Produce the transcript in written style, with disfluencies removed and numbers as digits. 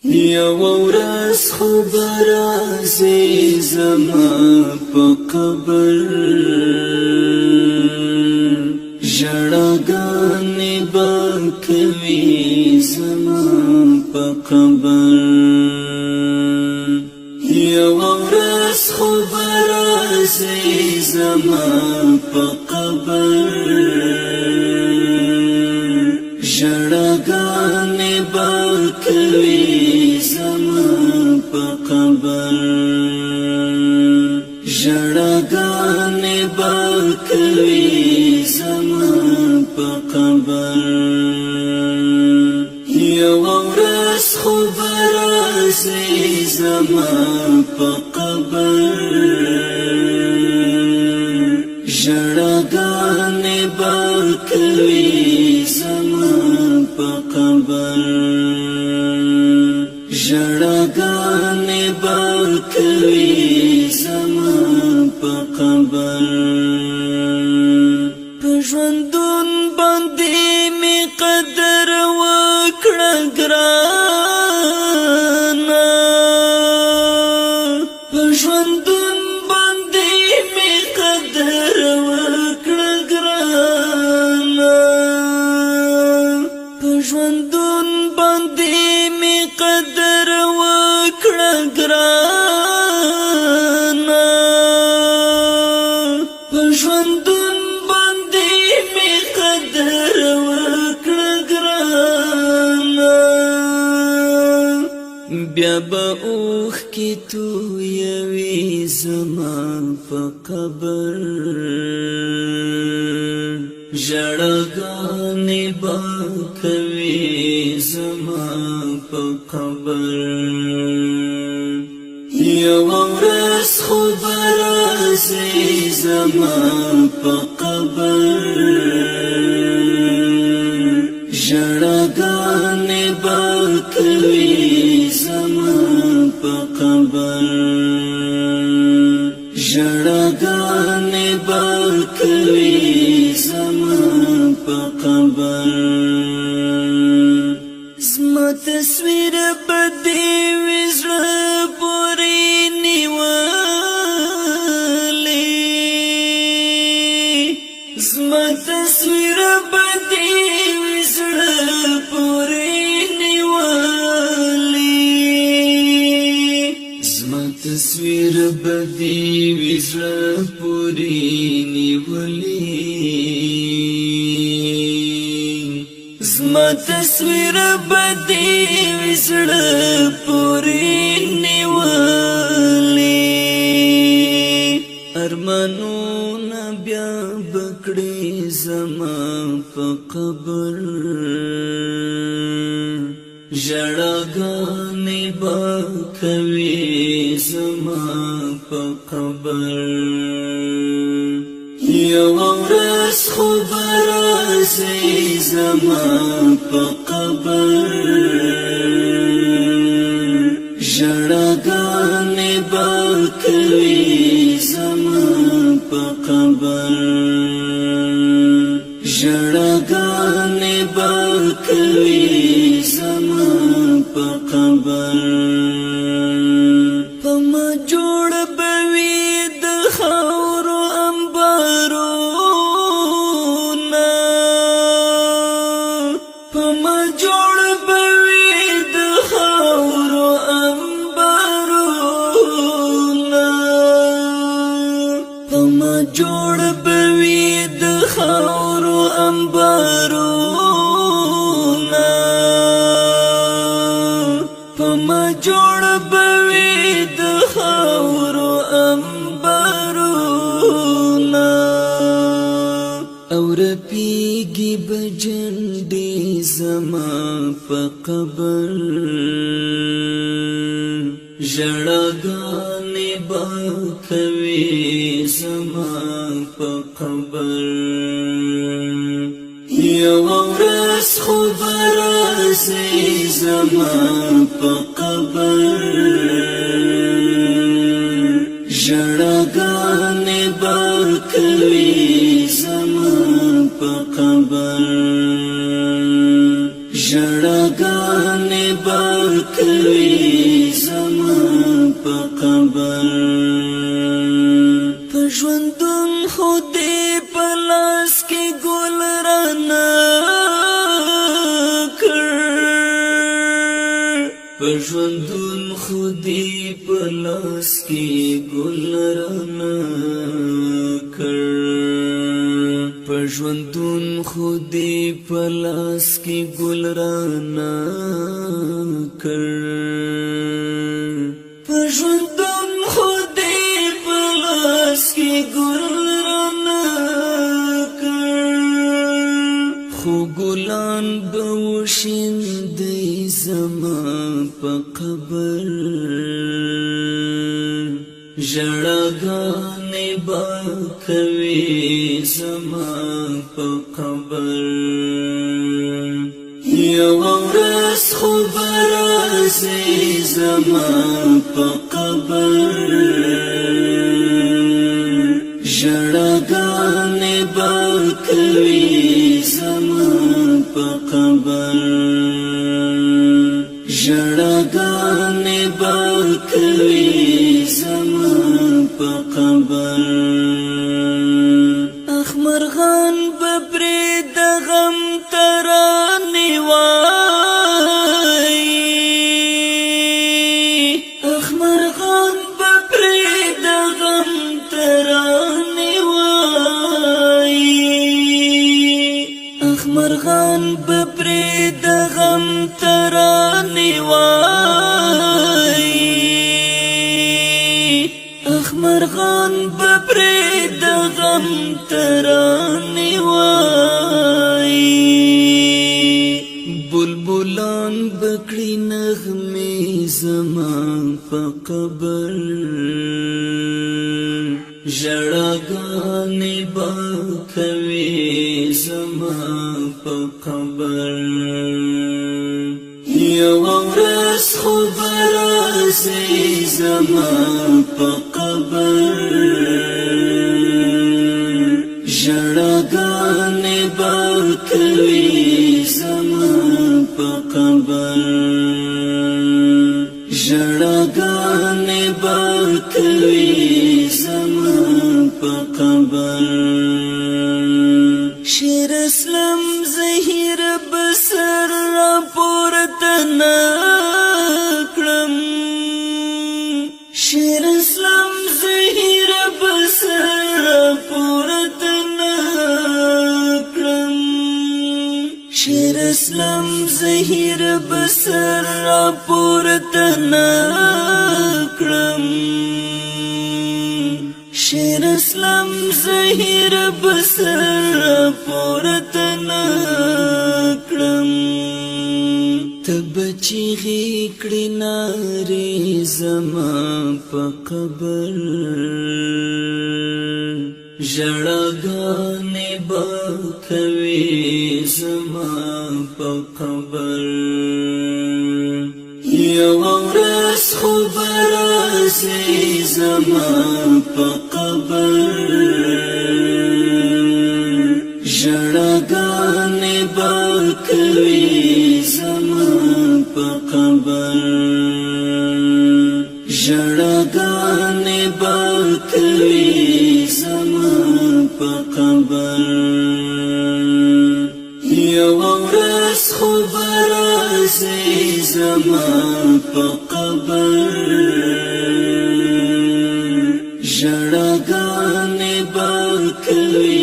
یو ورځ خو به راځي زما په قبر ژړاګانې به کوي زما په قبر یو ورځ خو به راځي زما په قبر ژړاګانې به کوي زما په قبر ژړاګانې به کوي زما په قبر یو ورځ خو به راځي زما په قبر ژړاګانې به کوي زما په قبر ژړاګانې به کوي زما په قبر په ژوندون باندې مې قدر وکړه ګرانه په ژوندون باندې مې قدر وکړه ګرانه په ژوندون باندې مې قدر وکړه ګرانه په ژوندون باندې مې قدر وکړه ګرانه بیا به اوښکې تویوي زما په قبر ژړاګانې به کوي زما په قبر یو ورځ خو به راځي زما په قبر ژړاګانې به کوي زما په قبر ژړاګانې به کوي زما په قبر زما تصویر به دې وي زړه پورې نیولې زما تصویر به دې وي زړه پورې نیولې زما تصویر به دې وي زړه پورې نیولې زما تصویر به دې وي زړه پورې نیولې ارمانونه بیا بکړې زما په قبر ژړاګانې به کوي زما په قبر یو ورځ خو به راځي زما په قبر ژړاګانې به کوي زما په قبر ژړاګانې به کوي زما په قبر په ما جوړ به وي د خاورو انبارونه په ما جوړ به وي د خاورو انبارونه په ما جوړ به وي د خاورو انبارونه په ما جوړ به وي د خاورو انبارونه او رپیږي به جنډې زما په قبر ژړاګانې به کوي زما په قبر یو ورځ خو به راځي زما په قبر ژړاګانې به کوي زما په قبر ژړاګانې به کوي کوي زما په قبر په ژوندون خو دې په لاس کې ګل رانه کړ په ژوندون خو دې په لاس کې ګل رانه کړ په ژوندون خو دې په لاس کې ګل رانه کړ په ژوندون خو دې په لاس کې ګل رانه کړ خو ګلان به وشیندې زما په قبر ژړاګانې به کوي زما په قبر یوه ورځ خو به راځي زما په قبر ژړاګانې به کوي زما په قبر ژړاګانې به کوي زما په قبر اخمرغان به پرې د غم ترانې وایي اخمرغان به پرې د غم ترانې وایي اخمرغان به پرې د غم ترانې وایي اخمرغان به پرې د غم ترانې وایي بلبلان به کړي نغمې زما په قبر ژړاګانې به کوي زما په قبر یوه ورځ خو به راځي زما په قبر ژړاګانې به کوي زما په قبر ژړاګانې به کوي زما په قبر شیر اسلام زهیر بسر را پورته نه کړم شیر اسلام زهیر بسر را پورته نه کړم شیر اسلام زهیر بسر را پورته نه کړم شیر اسلام زهیر بسر پورته نه کړم تب چیغې کړې نارې زما په قبر ژړاګانې به کوي زما په قبر یوه ورځ خو به راځي زما په قبر ژړاګانې به کوي زما په قبر ژړاګانې به کوي زما په قبر یوه ورځ خو به راځي زما په قبر ژړاګانې به کوي